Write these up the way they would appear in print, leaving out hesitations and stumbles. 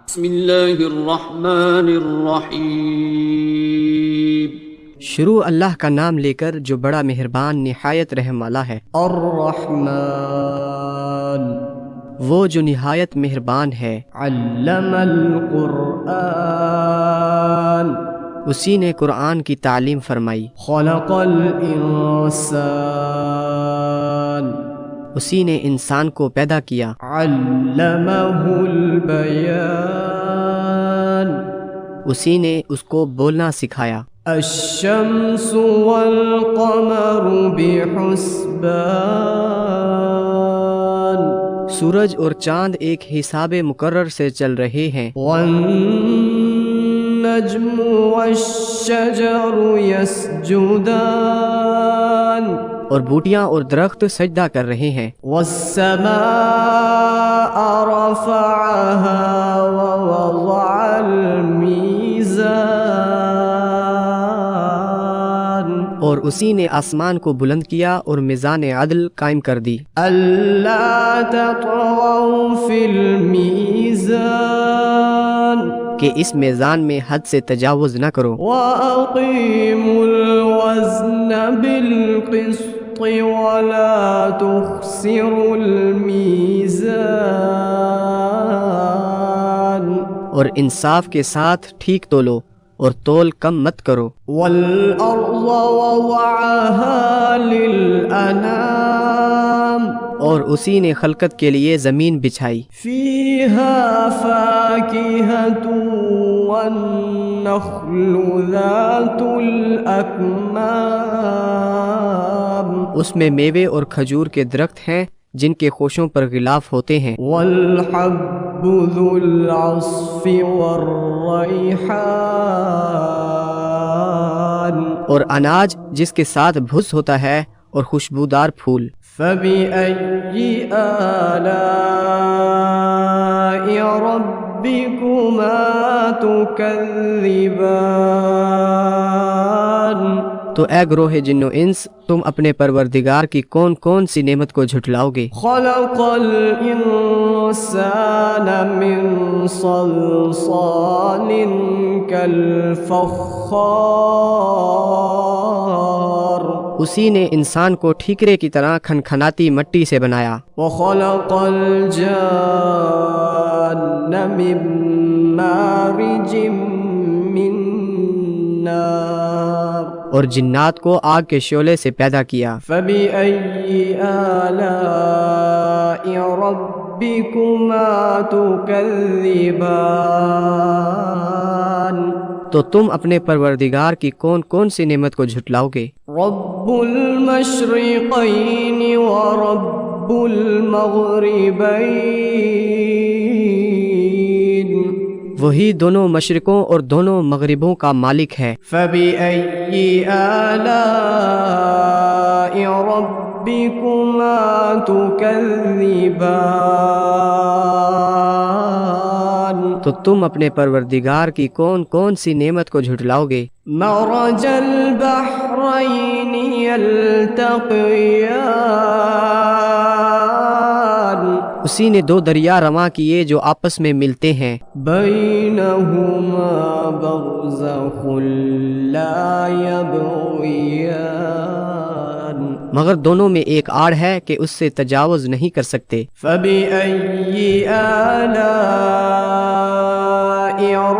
بسم اللہ الرحمن الرحیم۔ شروع اللہ کا نام لے کر جو بڑا مہربان نہایت رحم والا ہے۔ الرحمن وہ جو نہایت مہربان ہے۔ علم القرآن اسی نے قرآن کی تعلیم فرمائی۔ خلق الانسان اسی نے انسان کو پیدا کیا۔ علمہ البیان اسی نے اس کو بولنا سکھایا۔ الشمس والقمر بحسبان سورج اور چاند ایک حساب مقرر سے چل رہے ہیں۔ والنجم والشجر يسجدان اور بوٹیاں اور درخت سجدہ کر رہے ہیں۔ والسماء رفعها ووضع الميزان اور اسی نے آسمان کو بلند کیا اور میزان عدل قائم کر دی۔ ألا تطغوا في الميزان کہ اس میزان میں حد سے تجاوز نہ کرو۔ وأقيموا الوزن بالقسط ولا تخسروا الميزان اور انصاف کے ساتھ ٹھیک تولو اور تول کم مت کرو۔ والأرض وضعها للأنام اور اسی نے خلقت کے لیے زمین بچھائی۔ فيها فاكهة والنخل ذات الأكمام اس میں میوے اور کھجور کے درخت ہیں جن کے خوشوں پر غلاف ہوتے ہیں۔ والحب ذو العصف والريحان اور اناج جس کے ساتھ بھس ہوتا ہے اور خوشبودار پھول۔ فبأي آلاء ربكما تكذبان تو اے گروہ جن و انس، تم اپنے پروردگار کی کون کون سی نعمت کو جھٹلاؤ گے؟ خلق الإنسان من صلصال كالفخار اسی نے انسان کو ٹھیکرے کی طرح کھنکھناتی مٹی سے بنایا۔ وخلق الجان من مارج من نار اور جنات کو آگ کے شعلے سے پیدا کیا۔ فبأي آلاء ربكما تكذبان تو تم اپنے پروردگار کی کون کون سی نعمت کو جھٹلاؤ گے؟ رب المشرقين ورب المغربين وہی دونوں مشرقوں اور دونوں مغربوں کا مالک ہے۔ فبأي آلاء ربكما تكذبان تو تم اپنے پروردگار کی کون کون سی نعمت کو جھٹلاؤ گے؟ مرج البحرين يلتقيان اسی نے دو دریا رواں کیے جو آپس میں ملتے ہیں۔ بينهما برزخ لا يبغيان مگر دونوں میں ایک آڑ ہے کہ اس سے تجاوز نہیں کر سکتے۔ فبأي آلاء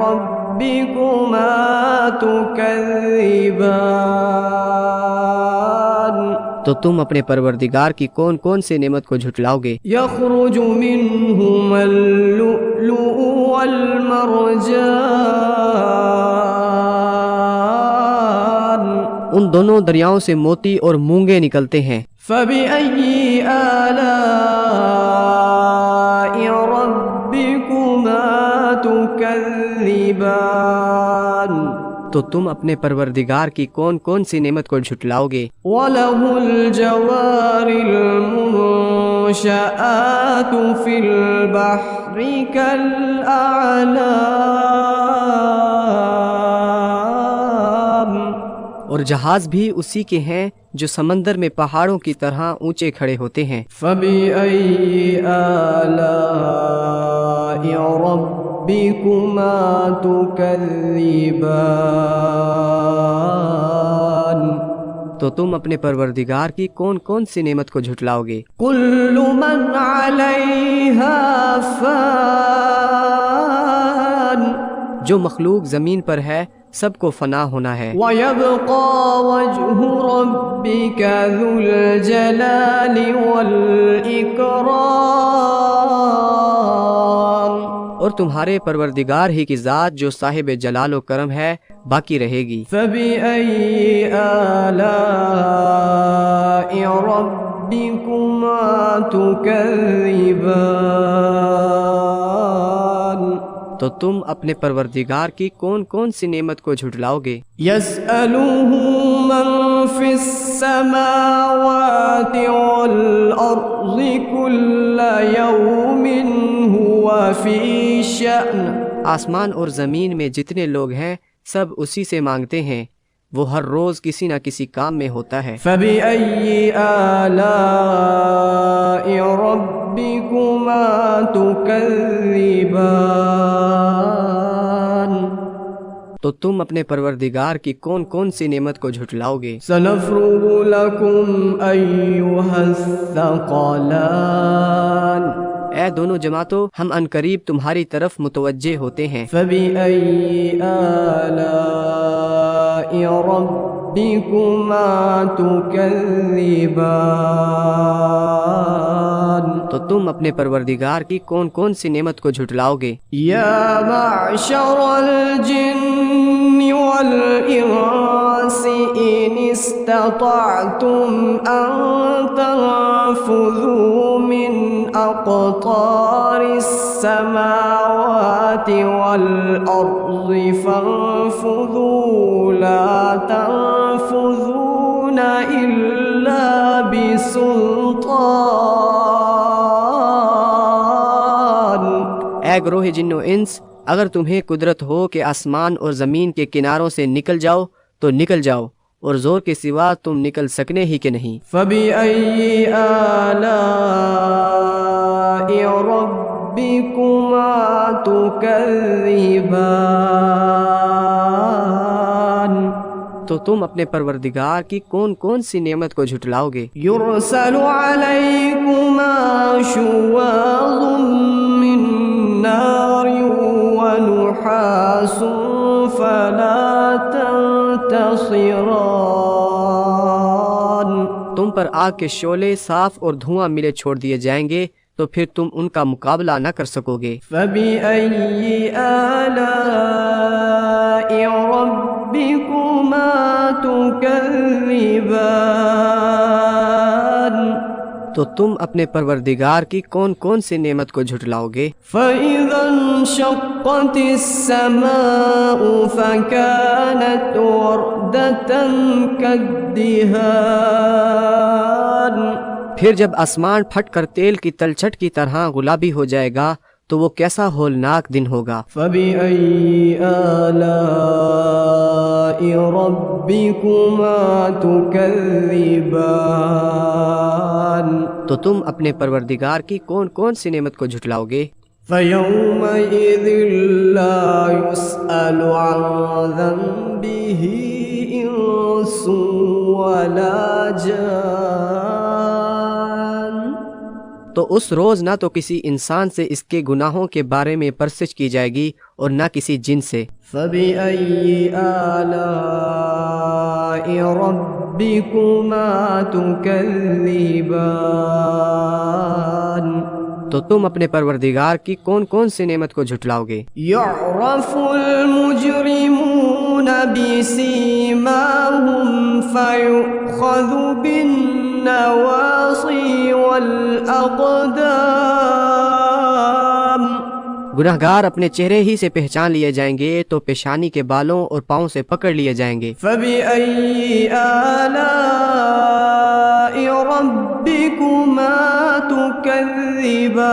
ربكما تكذبان تو تم اپنے پروردگار کی کون کون سی نعمت کو جھٹلاؤ گے؟ يخرج منهما اللؤلؤ والمرجان ان دونوں دریاؤں سے موتی اور مونگے نکلتے ہیں۔ فبأي آلاء ربكما تكذبان تو تم اپنے پروردگار کی کون کون سی نعمت کو جھٹلاؤ گے؟ وله الجوار المنشآت في البحر كالأعلام اور جہاز بھی اسی کے ہیں جو سمندر میں پہاڑوں کی طرح اونچے کھڑے ہوتے ہیں۔ فبأي آلاء ربكما ربكما تكذبان تو تم اپنے پروردگار کی کون کون سی نعمت کو جھٹلاؤ گے؟ كل من عليها فان جو مخلوق زمین پر ہے سب کو فنا ہونا ہے، ويبقى وجه ربك ذو الجلال والإكرام اور تمہارے پروردگار ہی کی ذات جو صاحب جلال و کرم ہے باقی رہے گی۔ فبأي آلاء ربكما تكذبان تو تم اپنے پروردگار کی کون کون سی نعمت کو جھٹلاؤ گے؟ يسأله من في السماوات والأرض كل يوم هو في شأن آسمان اور زمین میں جتنے لوگ ہیں سب اسی سے مانگتے ہیں، وہ ہر روز کسی نہ کسی کام میں ہوتا ہے۔ فبأي آلاء ربكما تكذبان تو تم اپنے پروردگار کی کون کون سی نعمت کو جھٹلاؤ گے؟ سنفرغ لكم أيها الثقلان اے دونوں جماعتوں، ہم عنقریب تمہاری طرف متوجہ ہوتے ہیں۔ فبأي آلاء ربكما تكذبان تو تم اپنے پروردگار کی کون کون سی نعمت کو جھٹلاؤ گے؟ يا معشر الجن والإنس إن استطعتم أن تنفذوا من أقطار السماوات والأرض فانفذوا لا تنفذون إلا بسلطان اے گروہ جن و انس، اگر تمہیں قدرت ہو کہ آسمان اور زمین کے کناروں سے نکل جاؤ تو نکل جاؤ، اور زور کے سوا تم نکل سکنے ہی کہ نہیں۔ فبأي آلاء ربكما تكذبان تو تم اپنے پروردگار کی کون کون سی نعمت کو جھٹلاؤ گے؟ يرسل عليكما شواظ من نار ونحاس فلا تنتصران تم پر آگ کے شعلے صاف اور دھواں ملے چھوڑ دیے جائیں گے تو پھر تم ان کا مقابلہ نہ کر سکو گے۔ فبأي آلاء ربكما تكذبان تو تم اپنے پروردگار کی کون کون سی نعمت کو جھٹلاؤ گے؟ فإذا انشقت السماء فكانت وردة كالدهان پھر جب آسمان پھٹ کر تیل کی تلچھٹ کی طرح گلابی ہو جائے گا تو وہ کیسا ہولناک دن ہوگا۔ فبأي آلاء ربكما تكذبان تو تم اپنے پروردگار کی کون کون سی نعمت کو جھٹلاؤ گے؟ فيومئذ لا يسأل عن ذنبه إنس ولا جان تو اس روز نہ تو کسی انسان سے اس کے گناہوں کے بارے میں پرسش کی جائے گی اور نہ کسی جن سے۔ فبأي آلاء ربكما تكذبان تو تم اپنے پروردگار کی کون کون سی نعمت کو جھٹلاؤ گے؟ يعرف المجرمون بسيماهم فيؤخذ بالنواصي والأقدام گناہگار اپنے چہرے ہی سے پہچان لیے جائیں گے تو پیشانی کے بالوں اور پاؤں سے پکڑ لیے جائیں گے۔ فبأي آلاء ربكما تكذبان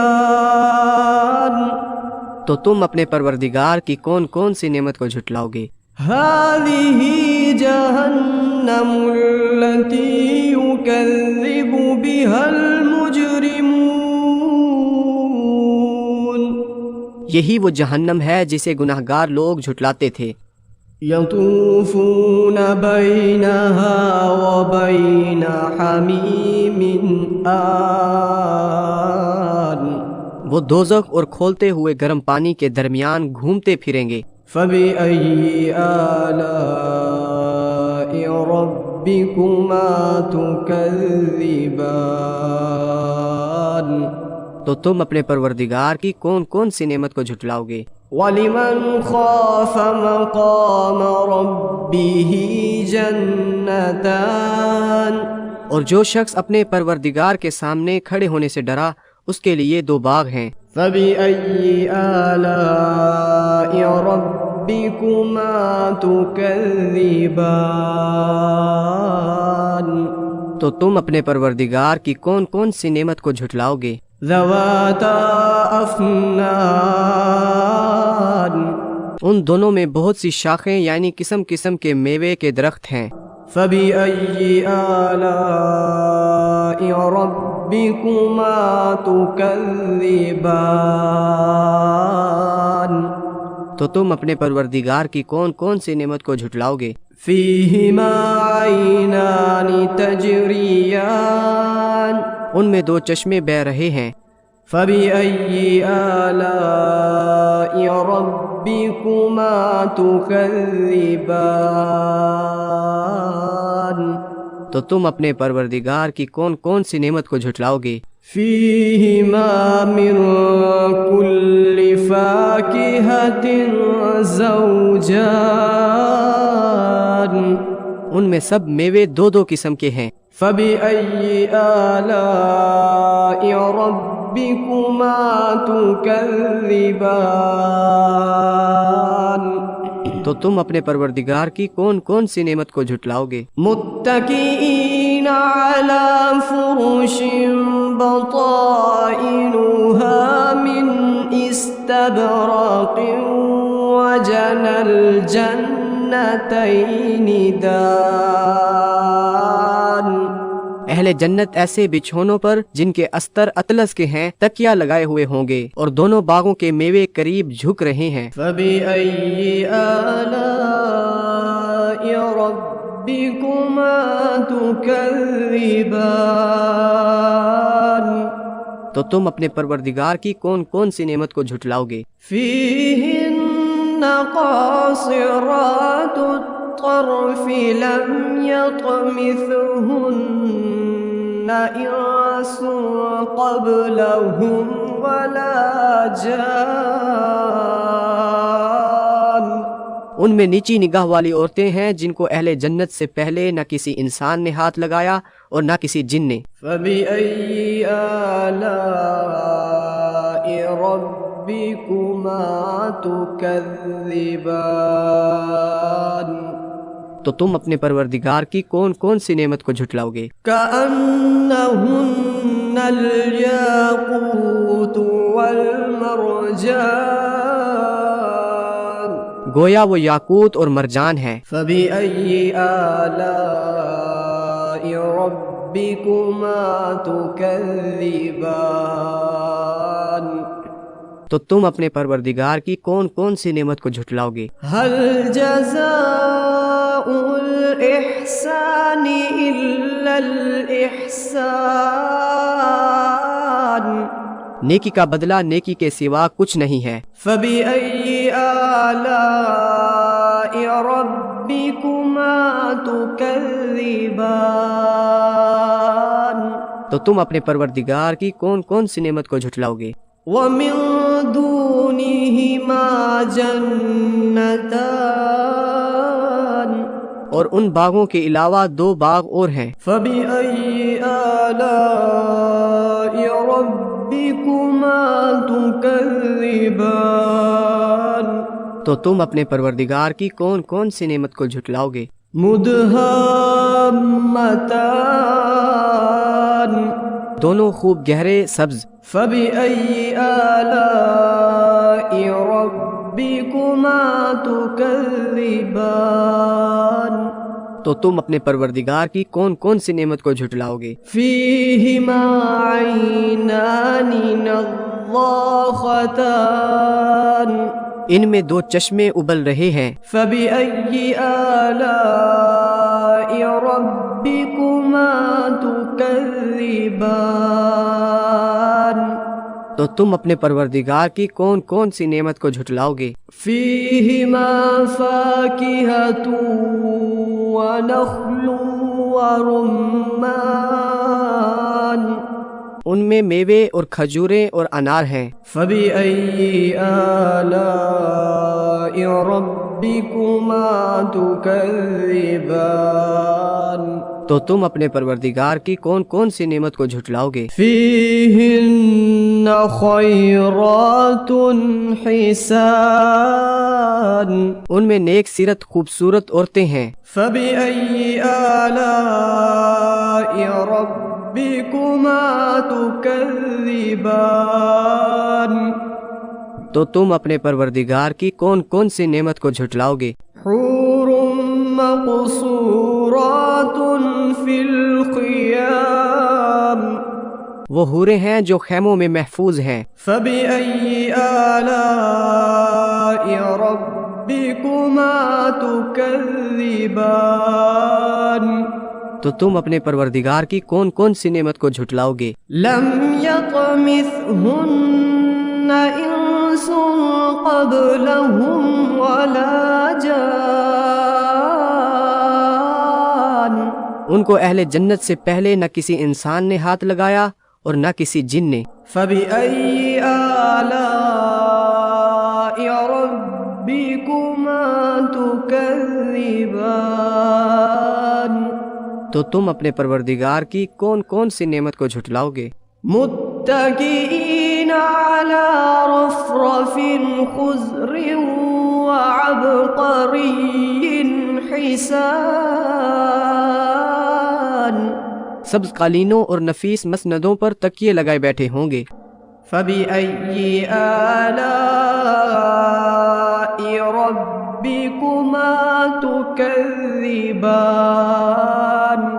تو تم اپنے پروردگار کی کون کون سی نعمت کو جھٹلاؤ گے؟ هذه جهنم التي يكذب بها المجرمون یہی وہ جہنم ہے جسے گناہگار لوگ جھٹلاتے تھے۔ يطوفون بينها وبين حميم آن وہ دوزخ اور کھولتے ہوئے گرم پانی کے درمیان گھومتے پھریں گے۔ فبأي آلاء ربكما تكذبان تو تم اپنے پروردگار کی کون کون سی نعمت کو جھٹلاؤ گے؟ وَلِمَنْ خَافَ مَقَامَ رَبِّهِ جَنَّتَانِ اور جو شخص اپنے پروردگار کے سامنے کھڑے ہونے سے ڈرا اس کے لیے دو باغ ہیں۔ فَبِأَيِّ آلَاءِ رَبِّكُمَا تُكَذِّبَانِ تو تم اپنے پروردگار کی کون کون سی نعمت کو جھٹلاؤ گے؟ ذَوَاتَا أَفْنَانٍ ان دونوں میں بہت سی شاخیں یعنی قسم قسم کے میوے کے درخت ہیں۔ فَبِأَيِّ آلَاءِ رَبِّكُمَا تُكَذِّبَانِ تو تم اپنے پروردگار کی کون کون سی نعمت کو جھٹلاؤ گے؟ فِيهِمَا عَيْنَانِ تَجْرِيَانِ ان میں دو چشمے بہہ رہے ہیں۔ فَبِأَيِّ آلَاءِ رَبِّكُمَا تُكَذِّبَانِ تو تم اپنے پروردگار کی کون کون سی نعمت کو جھٹلاؤ گے؟ فِيهِمَا مِن كُلِّ فَاكِهَةٍ زَوْجَانِ ان میں سب میوے دو دو قسم کے ہیں۔ فَبِأَيِّ آلَاءِ رَبِّكُمَا تُكَذِّبَانِ تو تم اپنے پروردگار کی کون کون سی نعمت کو جھٹلاؤ گے؟ مُتَّكِئِينَ عَلَى فُرُشٍ بَطَائِنُهَا مِنْ إِسْتَبْرَقٍ وَجَنَى الْجَنَّتَيْنِ دَانٍ اہل جنت ایسے بچھونوں پر جن کے استر اطلس کے ہیں تکیا لگائے ہوئے ہوں گے اور دونوں باغوں کے میوے قریب جھک رہے ہیں۔ فَبِأَيِّ آلَاءِ رَبِّكُمَا تُكَذِّبَانِ تو تم اپنے پروردگار کی کون کون سی نعمت کو جھٹلاؤ گے؟ فِيهِنَّ قَاصِرَاتُ الطَّرْفِ لَمْ يَطْمِثْهُنَّ إِنسٌ قَبْلَهُمْ وَلَا جَانٌ ان میں نیچی نگاہ والی عورتیں ہیں جن کو اہل جنت سے پہلے نہ کسی انسان نے ہاتھ لگایا اور نہ کسی جن نے۔ فَبِأَيِّ آلَاءِ رَبِّكُمَا تُكَذِّبَانِ تو تم اپنے پروردگار کی کون کون سی نعمت کو جھٹلاؤ گے؟ كَأَنَّهُنَّ الْيَاقُوتُ وَالْمَرْجَانُ گویا وہ یاقوت اور مرجان ہیں۔ فَبِأَيِّ آلَاءِ رَبِّكُمَا تُكَذِّبَانِ تو تم اپنے پروردگار کی کون کون سی نعمت کو جھٹلاؤ گے؟ هَلْ جَزَاءُ الْإِحْسَانِ إِلَّا الْإِحْسَانُ نیکی کا بدلہ نیکی کے سوا کچھ نہیں ہے۔ فَبِأَيِّ آلَاءِ رَبِّكُمَا تُكَذِّبَانِ تو تم اپنے پروردگار کی کون کون سی نعمت کو جھٹلاؤ گے؟ وَمِن دُونِهِمَا جَنَّتَانِ اور ان باغوں کے علاوہ دو باغ اور ہیں۔ فَبِأَيِّ آلَاءِ رَبِّكُمَا تُكَذِّبَانِ تو تم اپنے پروردگار کی کون کون سی نعمت کو جھٹلاؤ گے؟ مُدْهَامَّتَانِ دونوں خوب گہرے سبز۔ فَبِأَيِّ آلَاءِ رَبِّكُمَا تُكَذِّبَانِ تو تم اپنے پروردگار کی کون کون سی نعمت کو جھٹلاؤ گے؟ فِيهِمَا عَيْنَانِ نَضَّاخَتَانِ الضاختان ان میں دو چشمے ابل رہے ہیں، فبأي آلاء ربكما تكذبان تو تم اپنے پروردگار کی کون کون سی نعمت کو جھٹلاؤ گے؟ فيهما فاكهة ونخل ورمان ان میں میوے اور کھجوریں اور انار ہیں، فبأي آلاء ربكما تكذبان تو تم اپنے پروردگار کی کون کون سی نعمت کو جھٹلاؤ گے؟ فيهن خيرات حسان ان میں نیک سیرت خوبصورت عورتیں ہیں، فبأي آلاء ربكما تكذبان تو تم اپنے پروردگار کی کون کون سی نعمت کو جھٹلاؤ گے؟ حور مقصورات في الخيام وہ حوریں ہیں جو خیموں میں محفوظ ہیں، فبأي آلاء ربكما تكذبان تو تم اپنے پروردگار کی کون کون سی نعمت کو جھٹلاؤ گے؟ لم يطمثهن إنس قبلهم ولا جان ان کو اہل جنت سے پہلے نہ کسی انسان نے ہاتھ لگایا اور نہ کسی جن نے۔ فبأي آلاء ربكما تكذبان تو تم اپنے پروردگار کی کون کون سی نعمت کو جھٹلاؤ گے؟ متكئين على رفرف خضر وعبقري حسان سبز قالینوں اور نفیس مسندوں پر تکیے لگائے بیٹھے ہوں گے۔ فبأي آلاء ربكما تكذبان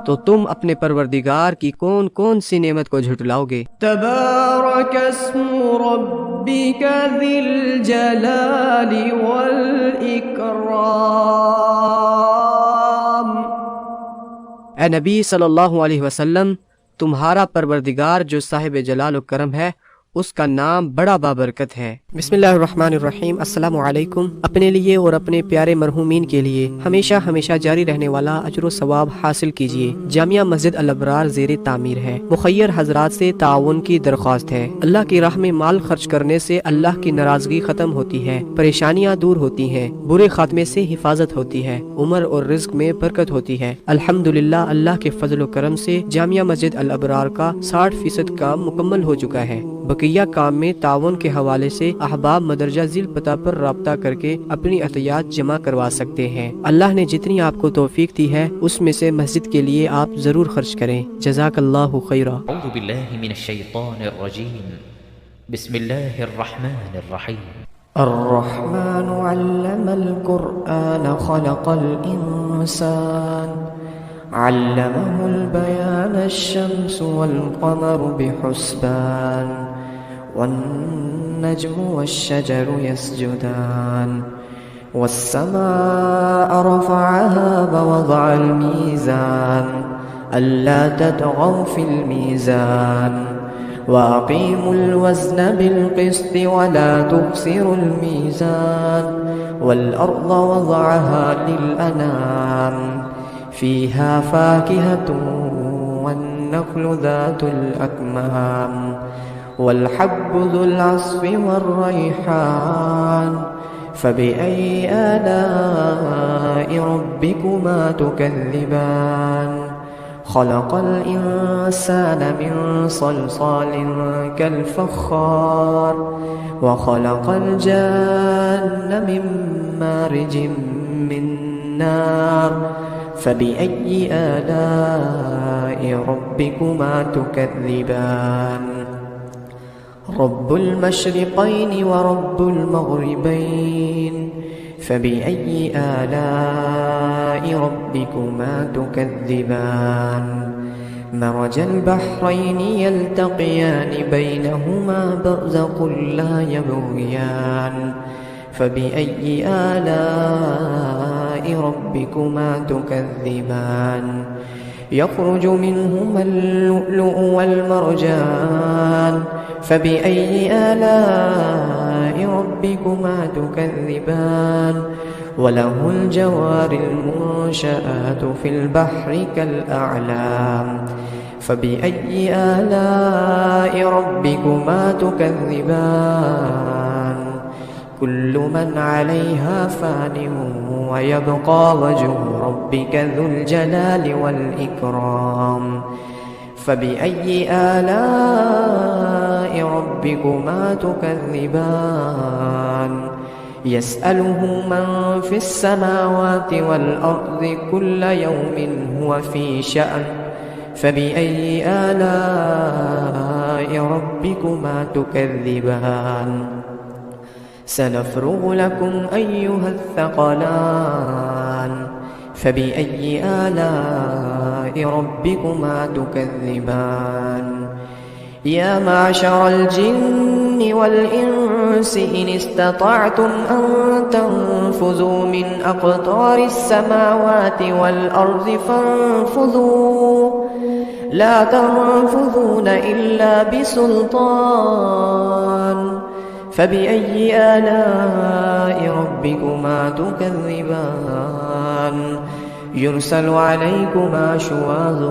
تو تم اپنے پروردگار کی کون کون سی نعمت کو جھٹلاؤ گے؟ تبارك اسم ربك ذي الجلال والإكرام اے نبی صلی اللہ علیہ وسلم، تمہارا پروردگار جو صاحب جلال و کرم ہے، اس کا نام بڑا بابرکت ہے۔ بسم اللہ الرحمن الرحیم۔ السلام علیکم۔ اپنے لیے اور اپنے پیارے مرحومین کے لیے ہمیشہ ہمیشہ جاری رہنے والا اجر و ثواب حاصل کیجیے۔ جامعہ مسجد الابرار زیر تعمیر ہے۔ مخیر حضرات سے تعاون کی درخواست ہے۔ اللہ کی راہ میں مال خرچ کرنے سے اللہ کی ناراضگی ختم ہوتی ہے، پریشانیاں دور ہوتی ہیں، برے خاتمے سے حفاظت ہوتی ہے، عمر اور رزق میں برکت ہوتی ہے۔ الحمدللہ اللہ کے فضل و کرم سے جامعہ مسجد الابرار کا 60% کام مکمل ہو چکا ہے۔ بقیہ کام میں تعاون کے حوالے سے احباب مدرجہ ذیل پتہ پر رابطہ کر کے اپنی عطیات جمع کروا سکتے ہیں۔ اللہ نے جتنی آپ کو توفیق دی ہے اس میں سے مسجد کے لیے آپ ضرور خرچ کریں۔ جزاک اللہ خیرہ۔ اعوذ باللہ من الشیطان الرجیم بسم اللہ الرحمن الرحیم الرحمن علم القرآن خلق الإنسان علمه البيان الشمس والقمر بحسبان والنجم والشجر يسجدان والسماء رفعها ووضع الميزان ألا تطغوا في الميزان وأقيموا الوزن بالقسط ولا تخسروا الميزان والأرض وضعها للأنام فيها فاكهة والنخل ذات الأكمام والحب ذو العصف والريحان فبأي آلاء ربكما تكذبان خلق الإنسان من صلصال كالفخار وخلق الجان من مارج من نار فبأي آلاء ربكما تكذبان رب المشرقين ورب المغربين فبأي آلاء ربكما تكذبان مرج البحرين يلتقيان بينهما برزق لا يبغيان فبأي آلاء ربكما تكذبان يخرج منهما اللؤلؤ والمرجان فبأي آلاء ربكما تكذبان وله الجوار المنشآت في البحر كالأعلام فبأي آلاء ربكما تكذبان كل من عليها فان ويبقى وجه ربك ذو الجلال والإكرام فبأي آلاء ربكما تكذبان يسأله من في السماوات والأرض كل يوم هو في شأن فبأي آلاء ربكما تكذبان سنفرغ لكم أيها الثقلان فبأي آلاء ربكما تكذبان يا معشر الجن والإنس إن استطعتم أن تنفذوا من أقطار السماوات والأرض فانفذوا لا تنفذون إلا بسلطان فبأي آلاء ربكما تكذبان يرسل عليكما شواظ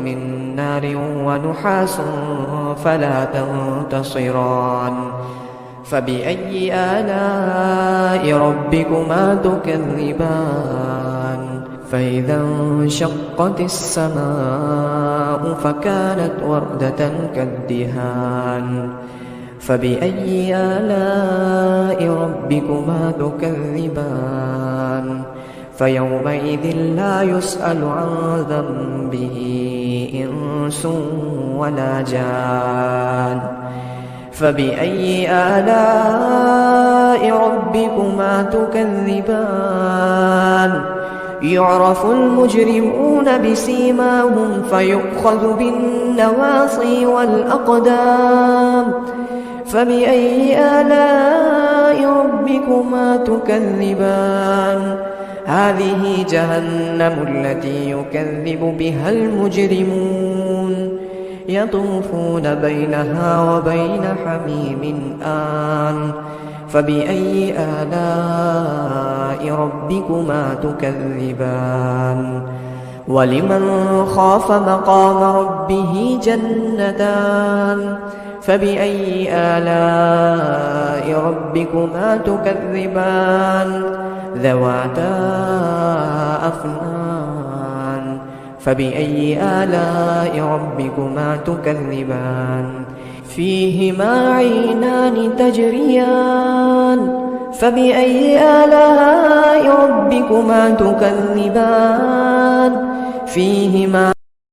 من نار ونحاس فلا تنتصران فبأي آلاء ربكما تكذبان فإذا انشقت السماء فكانت وردة كالدهان فبأي آلاء ربكما تكذبان فيومئذ لا يسأل عن ذنبه إنس ولا جان فبأي آلاء ربكما تكذبان يعرف المجرمون بسيماهم فيؤخذ بالنواصي والأقدام فبأي آلاء ربكما تكذبان هذه جهنم التي يكذب بها المجرمون يطوفون بينها وبين حميم آن فبأي آلاء ربكما تكذبان ولمن خاف مقام ربه جنتان فبأي آلاء ربكما تكذبان ذواتا أفنان فبأي آلاء ربكما تكذبان فيهما عينان تجريان فبأي آلاء ربكما تكذبان فيهما